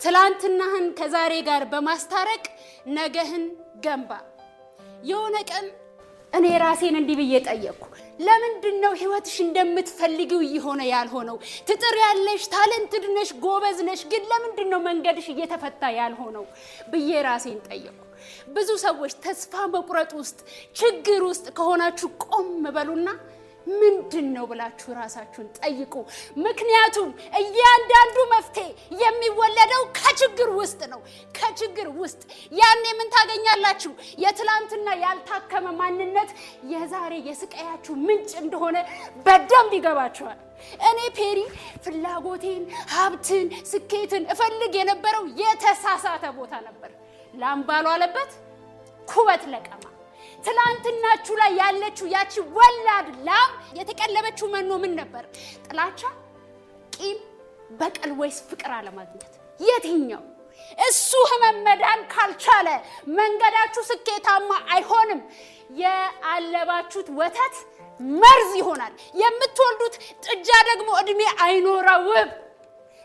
ትላንትናህን ከዛሬ ጋር በማስታረቅ ነገህን ገንባ። የሆነ ቀን እኔ ራሴን እንዲህ ብዬ ጠየቅኩ፣ ለምንድነው ህይወትሽ እንደምትፈልጊው ይሆነ ያልሆነው? ትጥሪያለሽ፣ ታለንትድ ነሽ፣ ጎበዝ ነሽ፣ ግን ለምንድነው መንገድሽ እየተፈታ ያልሆነው ብዬ ራሴን ጠየቅኩ። ብዙ ሰዎች ተስፋ መቁረጥ ውስጥ ችግር ውስጥ ከሆናችሁ ቆም በሉና ምንድነው ብላችሁ ራሳችሁን ጠይቁ። ምክንያቱም እያንዳንዱ መፍትሄ የሚወለደው ከችግር ውስጥ ነው። ከችግር ውስጥ ያኔ ምን ታገኛላችሁ? የትላንትና ያልታከመ ማንነት የዛሬ የስቃያችሁ ምንጭ እንደሆነ በደንብ ይገባችኋል። እኔ ፔሪ ፍላጎቴን፣ ሀብትን፣ ስኬትን እፈልግ የነበረው የተሳሳተ ቦታ ነበር። ላምባሉ አለበት ኩበት ለቀማ። ትላንትናችሁ ላይ ያለችው ያቺ ወላድ ላም የተቀለበችው መኖ ምን ነበር? ጥላቻ፣ ቂም፣ በቀል ወይስ ፍቅር አለማግኘት? የትኛው? እሱ ህመም መዳን ካልቻለ መንገዳችሁ ስኬታማ አይሆንም። የአለባችሁት ወተት መርዝ ይሆናል። የምትወልዱት ጥጃ ደግሞ እድሜ አይኖረውም።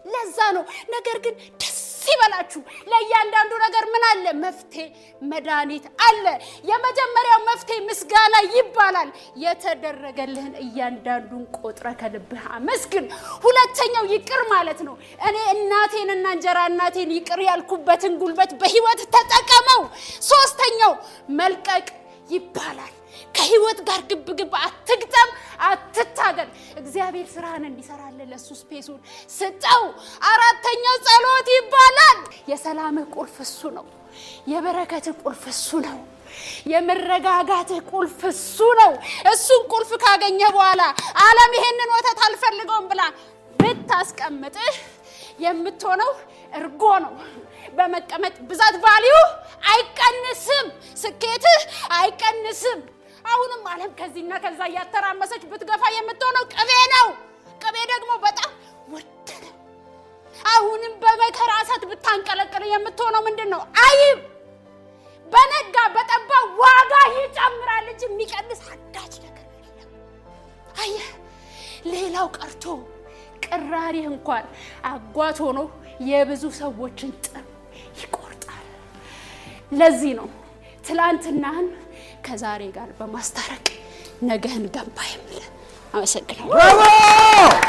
ለዛ ነው ነገር ግን ደስ ይበላችሁ። ለእያንዳንዱ ነገር ምን አለ? መፍትሄ፣ መድኃኒት አለ። የመጀመሪያው መፍትሄ ምስጋና ይባላል። የተደረገልህን እያንዳንዱን ቆጥረ ከልብህ አመስግን። ሁለተኛው ይቅር ማለት ነው። እኔ እናቴንና እንጀራ እናቴን ይቅር ያልኩበትን ጉልበት በህይወት ተጠቀመው። ሶስተኛው መልቀቅ ይባላል። ከህይወት ጋር ግብግብ አትግጠም፣ አትታገል። እግዚአብሔር ስራን እንዲሰራልህ ለሱ ስፔሱን ስጠው። አራተኛው ጸሎት ይባላል። የሰላምህ ቁልፍ እሱ ነው። የበረከትህ ቁልፍ እሱ ነው። የመረጋጋትህ ቁልፍ እሱ ነው። እሱን ቁልፍ ካገኘ በኋላ ዓለም ይሄንን ወተት አልፈልገውም ብላ ብታስቀምጥህ የምትሆነው እርጎ ነው። በመቀመጥ ብዛት ቫልዩ አይቀንስም፣ ስኬትህ አይቀንስም። አሁንም ዓለም ከዚህና ከዛ ያተራመሰች ብትገፋ የምትሆነው ቅቤ ነው። ቅቤ ደግሞ በጣም ውድ ነው። አሁንም በመከራ እሳት ብታንቀለቅል የምትሆነው ምንድነው? አይብ። በነጋ በጠባ ዋጋ ይጨምራል እንጂ የሚቀንስ አንዳች ነገር የለም። አየህ፣ ሌላው ቀርቶ ቅራሪ እንኳን አጓት ሆኖ የብዙ ሰዎችን ጥም ይቆርጣል። ለዚህ ነው ትላንትናህን ከዛሬ ጋር በማስታረቅ ነገህን ገንባ የምልህ። አመሰግናለሁ።